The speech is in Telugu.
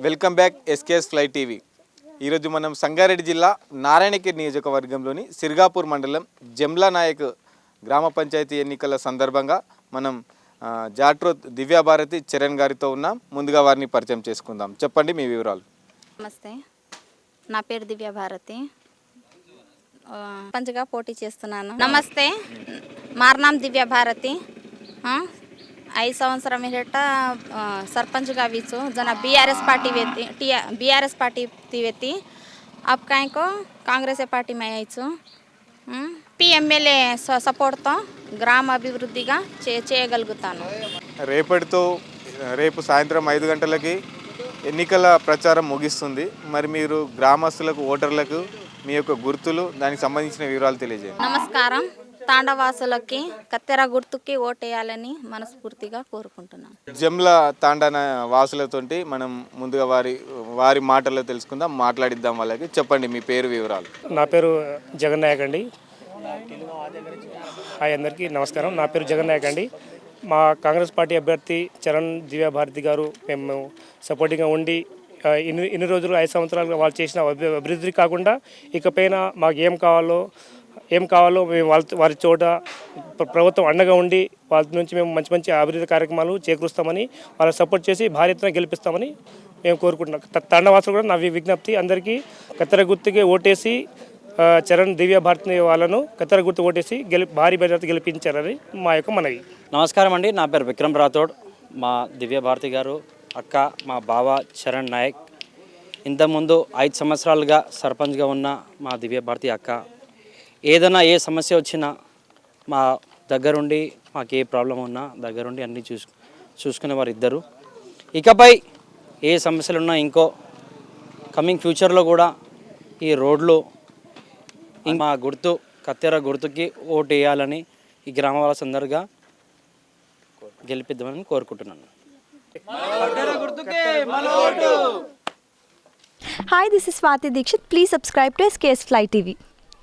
Welcome back SKS fly TV. ఈరోజు మనం సంగారెడ్డి జిల్లా నారాయణఖేడ్ నియోజకవర్గంలోని సిర్గాపూర్ మండలం జమ్లా నాయక్ గ్రామ పంచాయతీ ఎన్నికల సందర్భంగా మనం జాట్రోత్ దివ్యాభారతి చరణ్ గారితో ఉన్నాం. ముందుగా వారిని పరిచయం చేసుకుందాం. చెప్పండి మీ వివరాలు. నమస్తే, నా పేరు దివ్యాభారతి, పంచగా పోటీ చేస్తున్నాను. నమస్తే, మారనాం దివ్యాభారతి. 5 संवत्सर हेट सरपंच का वीचो जना बीआरएस पार्टी वेती अब कहीं को कांग्रेस पार्टी में आयचो पीएमएलए सपोर्ट तो ग्राम अभिवृद्धि చేయగలుగుతాను. రేపు సాయంత్రం 5 గంటలకి ఎన్నికల ప్రచారం ముగిస్తుంది. మరి మీరు గ్రామస్తులకు ఓటర్లకు మీ యొక్క గుర్తులు దానికి సంబంధించిన వివరాలు తెలియజేయండి. నమస్కారం. తాండవాసులకి కత్తెర గుర్తుకి ఓటేయాలని మనస్ఫూర్తిగా కోరుకుంటున్నాను. జమ్లా తాండా వాసులతోటి మనం ముందుగా వారి మాటల్లో తెలుసుకుందాం, మాట్లాడిద్దాం. వాళ్ళకి చెప్పండి మీ పేరు వివరాలు. నా పేరు జగన్ నాయక్ అండి. హాయ్ అందరికీ నమస్కారం. నా పేరు జగన్ నాయక్ అండి. మా కాంగ్రెస్ పార్టీ అభ్యర్థి చరణ్ దివ్యాభారతి గారు మేము సపోర్టింగ్గా ఉండి ఇన్ని రోజులు 5 సంవత్సరాలుగా వాళ్ళు చేసిన అభివృద్ధి కాకుండా ఇకపైన మాకు ఏం కావాలో మేము వారి చోట ప్రభుత్వం అండగా ఉండి వాళ్ళ నుంచి మేము మంచి మంచి అభివృద్ధి కార్యక్రమాలు చేకూరుస్తామని వాళ్ళకి సపోర్ట్ చేసి భారీ ఎత్తున గెలిపిస్తామని మేము కోరుకుంటున్నాం. తండవాసులు కూడా నా విజ్ఞప్తి, అందరికీ కత్తెర గుర్తుకి ఓటేసి చరణ్ దివ్యాభారతి వాళ్ళను కత్తెర గుర్తు ఓటేసి భారీ మెజార్టీ గెలిపించారని మా యొక్క మనవి. నమస్కారం అండి, నా పేరు విక్రమ్ రాథోడ్. మా దివ్యాభారతి గారు అక్క, మా బావ చరణ్ నాయక్. ఇంతకుముందు 5 సంవత్సరాలుగా సర్పంచ్గా ఉన్న మా దివ్యాభారతి అక్క ఏదైనా ఏ సమస్య వచ్చినా మా దగ్గరుండి, మాకు ఏ ప్రాబ్లం ఉన్నా దగ్గరుండి అన్నీ చూసుకునేవారు ఇద్దరు. ఇకపై ఏ సమస్యలు ఉన్నా ఇంకో కమింగ్ ఫ్యూచర్లో కూడా ఈ రోడ్లు మా గుర్తు కత్తెర గుర్తుకి ఓటు వేయాలని ఈ గ్రామ వాళ్ళందరిగా గెలిపిద్దామని కోరుకుంటున్నాను. Hi, this is Swati Dikshit. Please subscribe to SKS Fly TV.